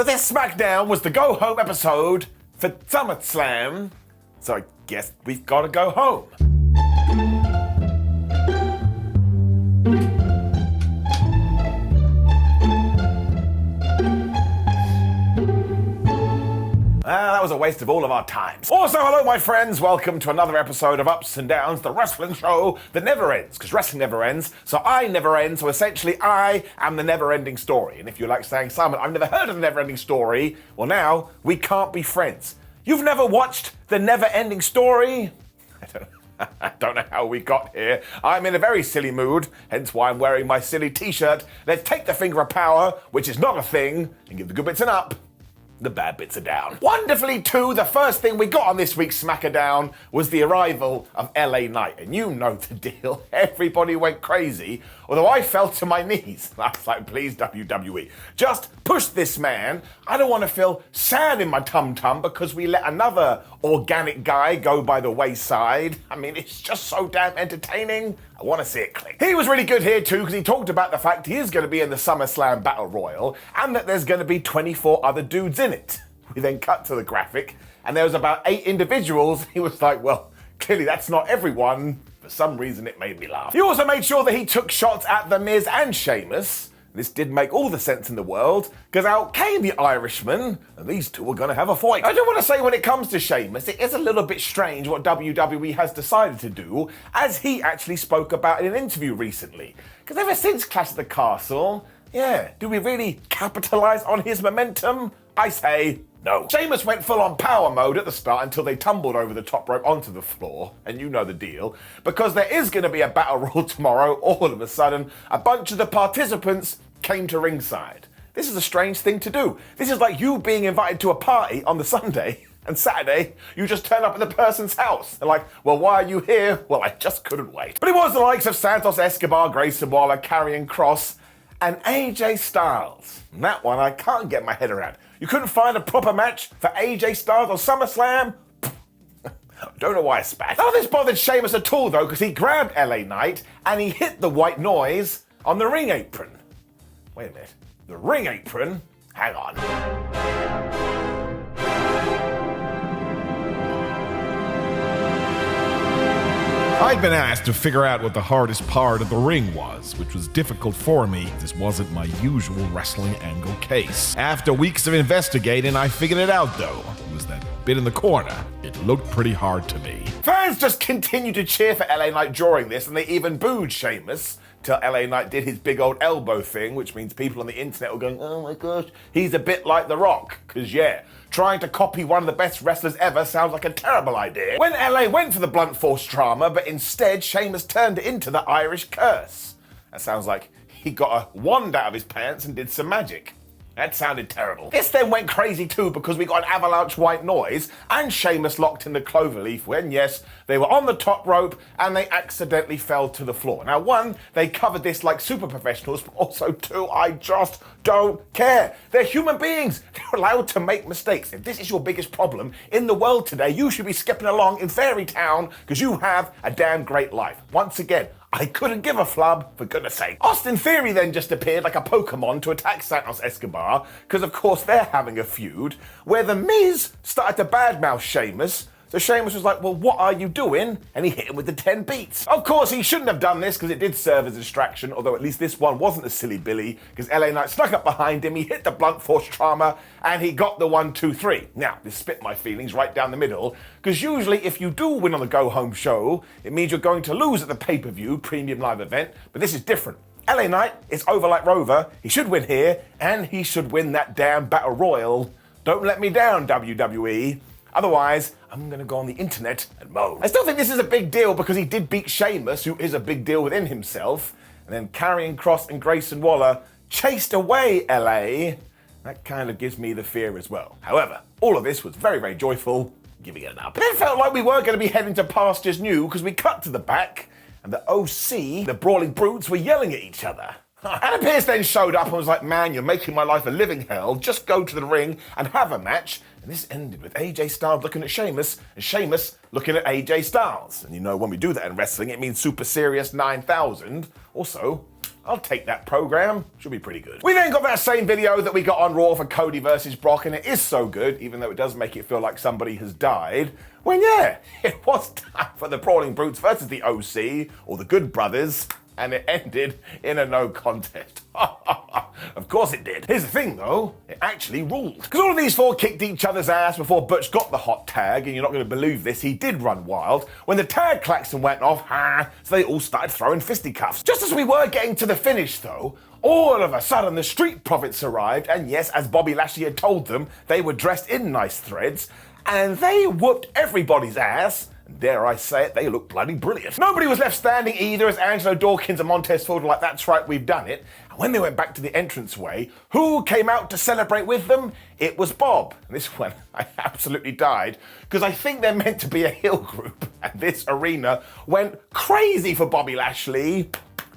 This Smackdown was the go-home episode for SummerSlam, so I guess we've got to go home. That was a waste of all of our time. Also, hello my friends, welcome to another episode of Ups and Downs, the wrestling show that never ends, because wrestling never ends, so I never end, so essentially I am the never-ending story. And if you like saying, Simon, I've never heard of the never-ending story, well now, we can't be friends. You've never watched the never-ending story? I don't know how we got here. I'm in a very silly mood, hence why I'm wearing my silly t-shirt. Let's take the finger of power, which is not a thing, and give the good bits an up. The bad bits are down. Wonderfully too, the first thing we got on this week's Smackdown was the arrival of LA Knight. And you know the deal. Everybody went crazy, although I fell to my knees. I was like, please WWE, just push this man. I don't want to feel sad in my tum-tum because we let another organic guy go by the wayside. I mean, it's just so damn entertaining. I want to see it click. He was really good here too because he talked about the fact he is going to be in the SummerSlam Battle Royal and that there's going to be 24 other dudes in it. We then cut to the graphic and there was about 8 individuals. He was like, well, clearly that's not everyone. For some reason it made me laugh. He also made sure that he took shots at The Miz and Sheamus. This did make all the sense in the world, because out came the Irishman, and these two are going to have a fight. I do want to say when it comes to Sheamus, it is a little bit strange what WWE has decided to do, as he actually spoke about in an interview recently. Because ever since Clash at the Castle, do we really capitalise on his momentum? I say no. Sheamus went full on power mode at the start until they tumbled over the top rope onto the floor, and you know the deal. Because there is going to be a battle royal tomorrow, all of a sudden, a bunch of the participants came to ringside. This is a strange thing to do. This is like you being invited to a party on the Sunday, and Saturday, you just turn up at the person's house. They're like, well, why are you here? Well, I just couldn't wait. But it was the likes of Santos Escobar, Grayson Waller, Karrion Kross, and AJ Styles. And that one I can't get my head around. You couldn't find a proper match for AJ Styles on SummerSlam? Don't know why I spat. None of this bothered Sheamus at all though, because he grabbed LA Knight and he hit the white noise on the ring apron. Wait a minute. The ring apron? Hang on. I'd been asked to figure out what the hardest part of the ring was, which was difficult for me. This wasn't my usual wrestling angle case. After weeks of investigating, I figured it out though. It was that bit in the corner. It looked pretty hard to me. Fans just continued to cheer for LA Knight during this, and they even booed Sheamus till LA Knight did his big old elbow thing, which means people on the internet were going, oh my gosh, he's a bit like The Rock. Because trying to copy one of the best wrestlers ever sounds like a terrible idea. When LA went for the blunt force trauma, but instead Sheamus turned it into the Irish curse. That sounds like he got a wand out of his pants and did some magic. That sounded terrible. This then went crazy too because we got an avalanche white noise and Sheamus locked in the cloverleaf when, yes, they were on the top rope and they accidentally fell to the floor. Now, 1, they covered this like super professionals, but also 2, I just don't care. They're human beings. They're allowed to make mistakes. If this is your biggest problem in the world today, you should be skipping along in Fairy Town because you have a damn great life. Once again, I couldn't give a flub, for goodness sake. Austin Theory then just appeared like a Pokemon to attack Santos Escobar, because of course they're having a feud, where The Miz started to badmouth Sheamus, so Sheamus was like, well, what are you doing? And he hit him with the 10 beats. Of course, he shouldn't have done this, because it did serve as a distraction, although at least this one wasn't a silly Billy, because LA Knight snuck up behind him, he hit the blunt force trauma, and he got the 1, 2, 3. Now, this split my feelings right down the middle, because usually if you do win on the go-home show, it means you're going to lose at the pay-per-view premium live event, but this is different. LA Knight is over like Rover, he should win here, and he should win that damn Battle Royal. Don't let me down, WWE. Otherwise, I'm going to go on the internet and moan. I still think this is a big deal because he did beat Sheamus, who is a big deal within himself, and then Karrion Kross and Grayson Waller chased away LA. That kind of gives me the fear as well. However, all of this was very, very joyful, giving it an up. But it felt like we were going to be heading to pastures new because we cut to the back, and the OC, the Brawling Brutes, were yelling at each other. Adam Pearce then showed up and was like, man, you're making my life a living hell. Just go to the ring and have a match. And this ended with AJ Styles looking at Sheamus and Sheamus looking at AJ Styles. And you know, when we do that in wrestling, it means Super Serious 9000. Also, I'll take that program. Should be pretty good. We then got that same video that we got on Raw for Cody versus Brock, and it is so good, even though it does make it feel like somebody has died. When yeah, it was time for the Brawling Brutes versus the OC, or the Good Brothers, and it ended in a no contest. Of course it did. Here's the thing though, it actually ruled. Because all of these four kicked each other's ass before Butch got the hot tag, and you're not going to believe this, he did run wild. When the tag klaxon went off, so they all started throwing fisticuffs. Just as we were getting to the finish though, all of a sudden the Street Profits arrived, and yes, as Bobby Lashley had told them, they were dressed in nice threads, and they whooped everybody's ass. Dare I say it, they look bloody brilliant. Nobody was left standing either, as Angelo Dawkins and Montez Ford were like, that's right, we've done it. And when they went back to the entranceway, who came out to celebrate with them? It was Bob. And this one, I absolutely died, because I think they're meant to be a heel group, and this arena went crazy for Bobby Lashley.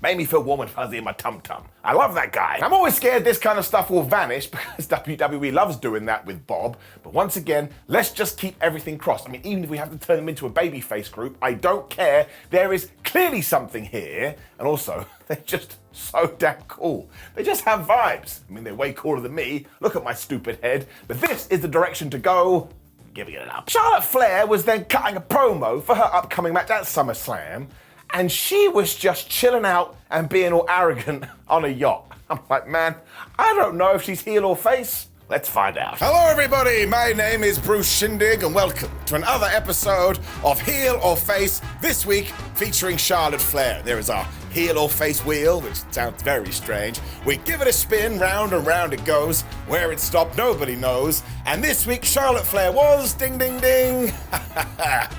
Made me feel warm and fuzzy in my tum-tum. I love that guy. I'm always scared this kind of stuff will vanish because WWE loves doing that with Bob. But once again, let's just keep everything crossed. I mean, even if we have to turn them into a babyface group, I don't care. There is clearly something here. And also, they're just so damn cool. They just have vibes. I mean, they're way cooler than me. Look at my stupid head. But this is the direction to go. Giving it up. Charlotte Flair was then cutting a promo for her upcoming match at SummerSlam. And she was just chilling out and being all arrogant on a yacht. I'm like, man, I don't know if she's heel or face. Let's find out. Hello, everybody. My name is Bruce Shindig, and welcome to another episode of Heel or Face, this week featuring Charlotte Flair. There is our heel or face wheel, which sounds very strange. We give it a spin, round and round it goes. Where it stopped, nobody knows. And this week, Charlotte Flair was, ding, ding, ding,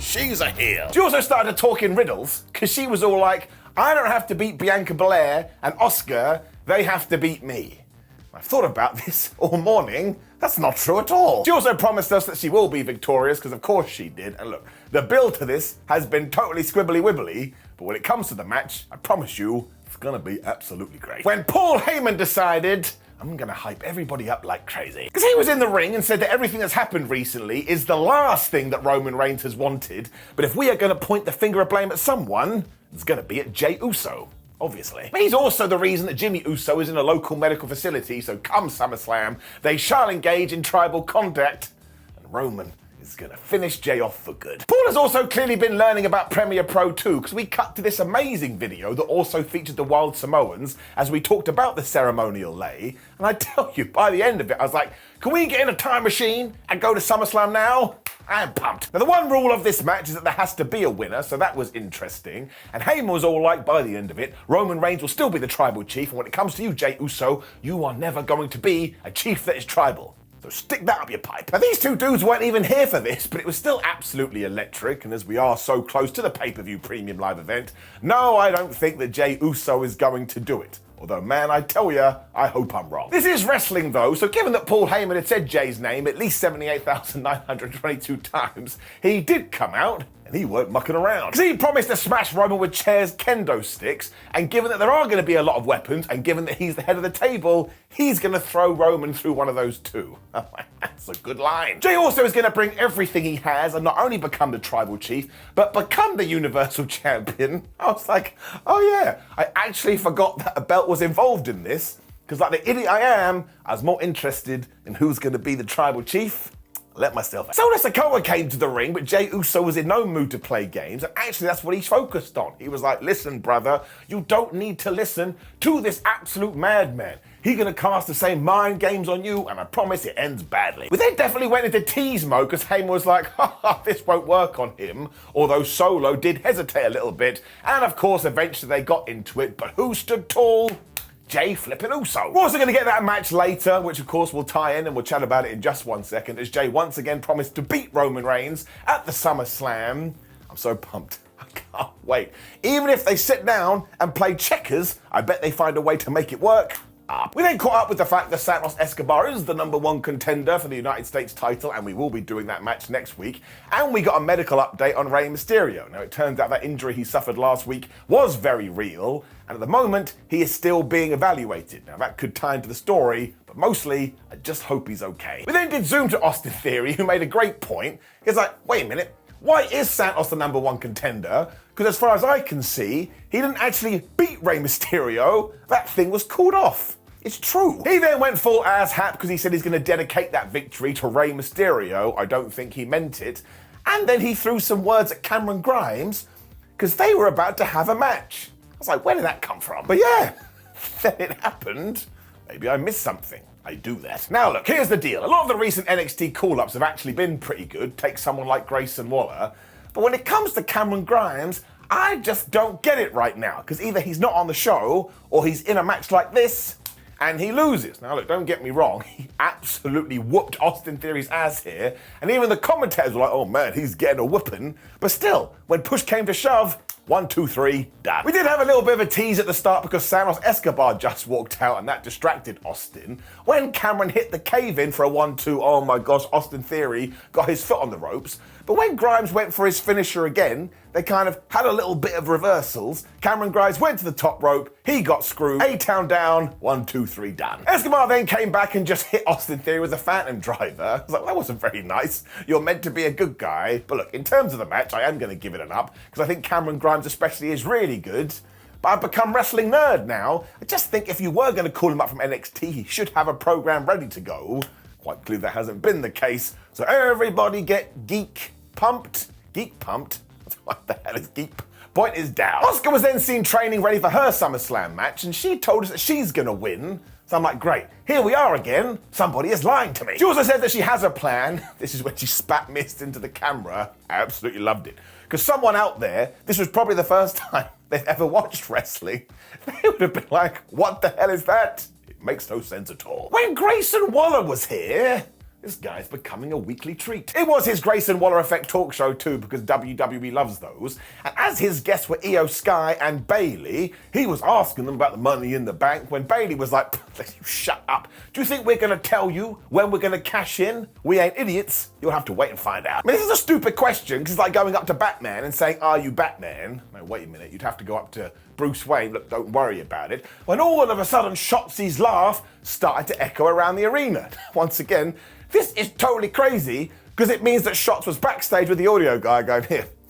she's a heel. She also started talking riddles, because she was all like, I don't have to beat Bianca Belair and Oscar, they have to beat me. I've thought about this all morning. That's not true at all. She also promised us that she will be victorious, because of course she did. And look, the build to this has been totally squibbly wibbly, but when it comes to the match, I promise you, it's gonna be absolutely great. When Paul Heyman decided, I'm gonna hype everybody up like crazy. Because he was in the ring and said that everything that's happened recently is the last thing that Roman Reigns has wanted, but if we are gonna point the finger of blame at someone, it's gonna be at Jey Uso. Obviously. But he's also the reason that Jimmy Uso is in a local medical facility, so come SummerSlam, they shall engage in tribal contact, and Roman is gonna finish Jey off for good. Paul has also clearly been learning about Premiere Pro too, because we cut to this amazing video that also featured the Wild Samoans as we talked about the ceremonial lay, and I tell you, by the end of it, I was like, can we get in a time machine and go to SummerSlam now? I am pumped. Now, the one rule of this match is that there has to be a winner, so that was interesting. And Heyman was all like, by the end of it, Roman Reigns will still be the tribal chief, and when it comes to you, Jey Uso, you are never going to be a chief that is tribal. So stick that up your pipe. Now, these two dudes weren't even here for this, but it was still absolutely electric, and as we are so close to the pay-per-view premium live event, no, I don't think that Jey Uso is going to do it. Although, man, I tell ya, I hope I'm wrong. This is wrestling, though, so given that Paul Heyman had said Jay's name at least 78,922 times, he did come out, and he weren't mucking around. Because he promised to smash Roman with chairs, kendo sticks, and given that there are going to be a lot of weapons, and given that he's the head of the table, he's going to throw Roman through one of those too. That's a good line. Jey also is going to bring everything he has and not only become the tribal chief, but become the Universal Champion. I was like, oh yeah, I actually forgot that a belt was involved in this, because like the idiot I am, I was more interested in who's going to be the tribal chief. Let myself out. So Sikoa came to the ring, but Jey Uso was in no mood to play games, and actually that's what he focused on. He was like, listen, brother, you don't need to listen to this absolute madman. He's gonna cast the same mind games on you, and I promise it ends badly. We then definitely went into tease mode, because Heyman was like, ha, this won't work on him, although Solo did hesitate a little bit, and of course eventually they got into it, but who stood tall? Jey flipping Uso. We're also going to get that match later, which of course will tie in, and we'll chat about it in just 1 second, as Jey once again promised to beat Roman Reigns at the SummerSlam. I'm so pumped. I can't wait. Even if they sit down and play checkers, I bet they find a way to make it work. We then caught up with the fact that Santos Escobar is the #1 contender for the United States title, and we will be doing that match next week. And we got a medical update on Rey Mysterio. Now, it turns out that injury he suffered last week was very real, and at the moment, he is still being evaluated. Now, that could tie into the story, but mostly, I just hope he's okay. We then did zoom to Austin Theory, who made a great point. He's like, wait a minute, Why is Santos the #1 contender? Because as far as I can see, he didn't actually beat Rey Mysterio. That thing was called off. It's true. He then went full asshat because he said he's going to dedicate that victory to Rey Mysterio. I don't think he meant it. And then he threw some words at Cameron Grimes because they were about to have a match. I was like, where did that come from? But yeah, then it happened. Maybe I missed something. I do that. Now look, here's the deal. A lot of the recent NXT call-ups have actually been pretty good. Take someone like Grayson Waller. But when it comes to Cameron Grimes, I just don't get it right now. Because either he's not on the show, or he's in a match like this, and he loses. Now look, don't get me wrong. He absolutely whooped Austin Theory's ass here. And even the commentators were like, oh man, he's getting a whooping. But still, when push came to shove, 1, 2, 3, done. We did have a little bit of a tease at the start because Santos Escobar just walked out and that distracted Austin. When Cameron hit the cave-in for a 1-2, oh my gosh, Austin Theory got his foot on the ropes. But when Grimes went for his finisher again, they kind of had a little bit of reversals. Cameron Grimes went to the top rope, he got screwed, A-Town down, 1, 2, 3, done. Escobar then came back and just hit Austin Theory with a Phantom Driver. I was like, that wasn't very nice. You're meant to be a good guy. But look, in terms of the match, I am going to give it an up, because I think Cameron Grimes especially is really good. But I've become wrestling nerd now. I just think if you were going to call him up from NXT, he should have a program ready to go. Quite clear that hasn't been the case. So everybody get geek pumped. Geek pumped? What the hell is geek? Point is down. Asuka was then seen training ready for her SummerSlam match, and she told us that she's gonna win. So I'm like, great, here we are again. Somebody is lying to me. She also said that she has a plan. This is when she spat mist into the camera. I absolutely loved it. Because someone out there, this was probably the first time they've ever watched wrestling. They would have been like, what the hell is that? It makes no sense at all. When Grayson Waller was here, this guy's becoming a weekly treat. It was his Grayson Waller Effect talk show too, because WWE loves those. And as his guests were Iyo Sky and Bayley, he was asking them about the money in the bank when Bayley was like, shut up. Do you think we're gonna tell you when we're gonna cash in? We ain't idiots. You'll have to wait and find out. I mean, this is a stupid question, because it's like going up to Batman and saying, are you Batman? No, wait a minute, you'd have to go up to Bruce Wayne, look, don't worry about it. When all of a sudden Shotzi's laugh started to echo around the arena. Once again, this is totally crazy, because it means that Shots was backstage with the audio guy going,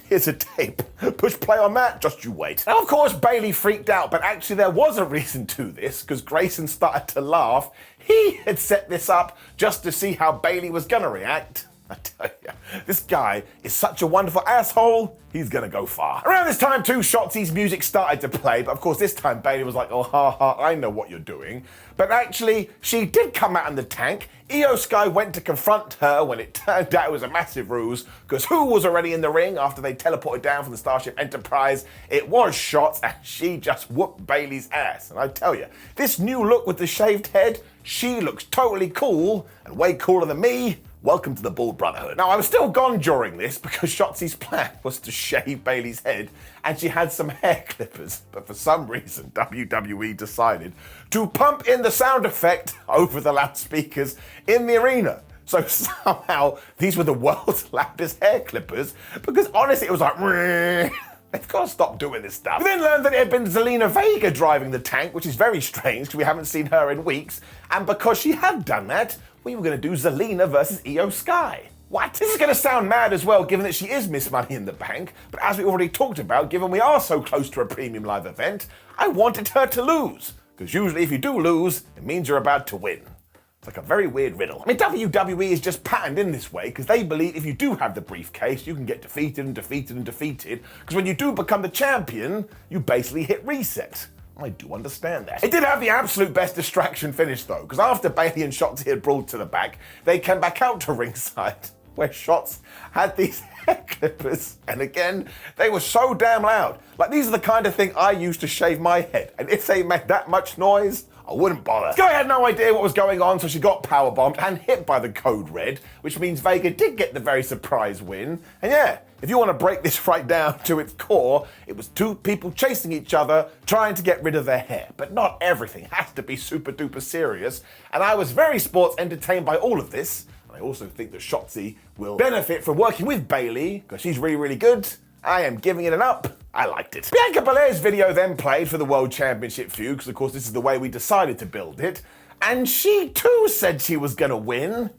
here's a tape. Push play on that, just you wait. Now, of course, Bayley freaked out, but actually there was a reason to this, because Grayson started to laugh. He had set this up just to see how Bayley was gonna react. I tell you, this guy is such a wonderful asshole, he's gonna go far. Around this time too, Shotzi's music started to play, but of course this time Bayley was like, oh ha ha, I know what you're doing. But actually, she did come out in the tank. Iyo Sky went to confront her when it turned out it was a massive ruse, because who was already in the ring after they teleported down from the Starship Enterprise? It was Shots, and she just whooped Bayley's ass. And I tell you, this new look with the shaved head, she looks totally cool, and way cooler than me. Welcome to the Bald Brotherhood. Now, I was still gone during this because Shotzi's plan was to shave Bayley's head and she had some hair clippers, but for some reason, WWE decided to pump in the sound effect over the loudspeakers in the arena. So somehow, these were the world's loudest hair clippers, because honestly, it was like, they've got to stop doing this stuff. We then learned that it had been Selena Vega driving the tank, which is very strange because we haven't seen her in weeks. And because she had done that, we were going to do Selena versus Iyo Sky. What? This is going to sound mad as well, given that she is Miss Money in the Bank. But as we already talked about, given we are so close to a premium live event, I wanted her to lose. Because usually if you do lose, it means you're about to win. It's like a very weird riddle. I mean, WWE is just patterned in this way because they believe if you do have the briefcase, you can get defeated and defeated and defeated. Because when you do become the champion, you basically hit reset. I do understand that. It did have the absolute best distraction finish though, because after Bayley and Shotzi had brawled to the back, they came back out to ringside, where Shots had these hair clippers, and again, they were so damn loud. Like, these are the kind of thing I used to shave my head, and if they made that much noise, I wouldn't bother. Sky had no idea what was going on, so she got powerbombed and hit by the code red, which means Vega did get the very surprise win. And yeah, if you want to break this right down to its core, it was two people chasing each other, trying to get rid of their hair. But not everything has to be super duper serious. And I was very sports entertained by all of this. And I also think that Shotzi will benefit from working with Bayley, because she's really, really good. I am giving it an up. I liked it. Bianca Belair's video then played for the World Championship feud, because of course this is the way we decided to build it. And she too said she was gonna win.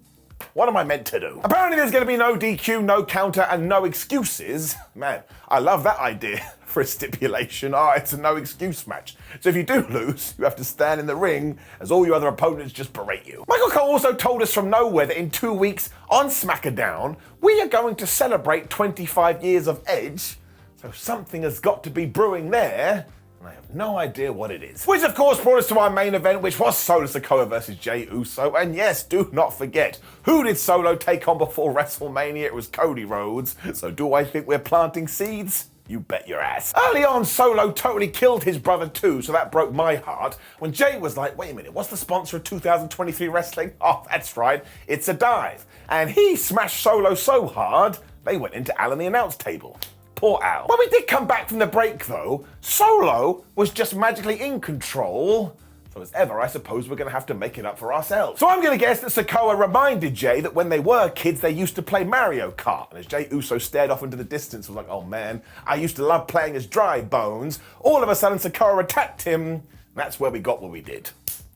What am I meant to do? Apparently there's going to be no DQ, no counter, and no excuses. Man, I love that idea for a stipulation. Oh, it's a no excuse match. So if you do lose, you have to stand in the ring as all your other opponents just berate you. Michael Cole also told us from nowhere that in 2 weeks on Smackdown, we are going to celebrate 25 years of Edge. So something has got to be brewing there. And I have no idea what it is. Which of course brought us to our main event, which was Solo Sikoa versus Jey Uso. And yes, do not forget, who did Solo take on before WrestleMania? It was Cody Rhodes. So do I think we're planting seeds? You bet your ass. Early on, Solo totally killed his brother too, so that broke my heart. When Jey was like, wait a minute, what's the sponsor of 2023 wrestling? Oh, that's right, it's a dive. And he smashed Solo so hard, they went into Al on the announce table. Poor Al. When we did come back from the break though, Solo was just magically in control. So as ever, I suppose we're going to have to make it up for ourselves. So I'm going to guess that Sikoa reminded Jey that when they were kids, they used to play Mario Kart. And as Jey Uso stared off into the distance, was like, oh man, I used to love playing as Dry Bones. All of a sudden, Sikoa attacked him. That's where we got what we did.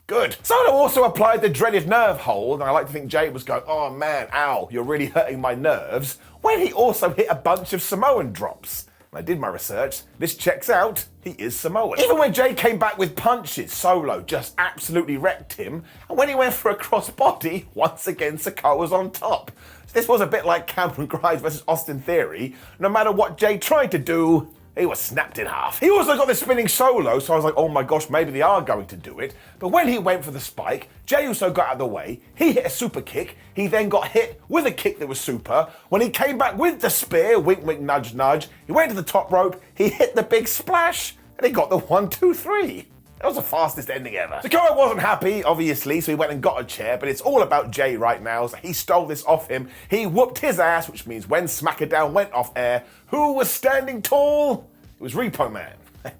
Good. Solo also applied the dreaded nerve hold, and I like to think Jey was going, oh man, ow, you're really hurting my nerves, when he also hit a bunch of Samoan drops. I did my research. This checks out. He is Samoan. Even when Jey came back with punches, Solo just absolutely wrecked him. And when he went for a crossbody, once again, Sikoa was on top. So this was a bit like Cameron Grimes versus Austin Theory. No matter what Jey tried to do, he was snapped in half. He also got the spinning Solo, so I was like, oh my gosh, maybe they are going to do it. But when he went for the spike, Jey Uso got out of the way, he hit a super kick, he then got hit with a kick that was super. When he came back with the spear, wink, wink, nudge, nudge, he went to the top rope, he hit the big splash, and he got the 1, 2, 3. That was the fastest ending ever. Sikoa wasn't happy, obviously, so he went and got a chair, but it's all about Jey right now, so he stole this off him. He whooped his ass, which means when Smackdown went off air, who was standing tall? It was Repo Man.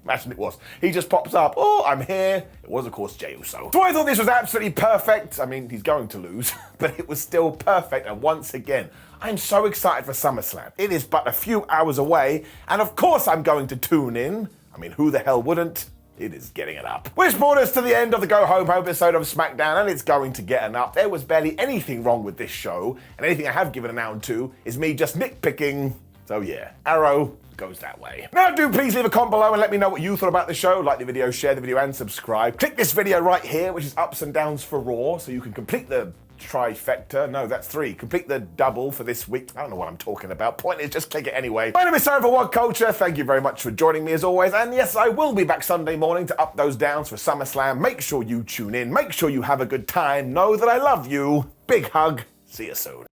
Imagine it was. He just pops up, oh, I'm here. It was, of course, Jey Uso. So I thought this was absolutely perfect. I mean, he's going to lose, but it was still perfect, and once again, I'm so excited for SummerSlam. It is but a few hours away, and of course I'm going to tune in. I mean, who the hell wouldn't? It is getting it up. Which brought us to the end of the Go Home episode of SmackDown, and it's going to get an up. There was barely anything wrong with this show, and anything I have given an out to is me just nitpicking. So yeah, arrow goes that way. Now do please leave a comment below and let me know what you thought about the show. Like the video, share the video, and subscribe. Click this video right here, which is ups and downs for Raw, so you can complete the trifecta. No, that's 3. Complete the double for this week. I don't know what I'm talking about. Point is, just click it anyway. My name is Sarah for WhatCulture. Thank you very much for joining me as always. And yes, I will be back Sunday morning to up those downs for SummerSlam. Make sure you tune in. Make sure you have a good time. Know that I love you. Big hug. See you soon.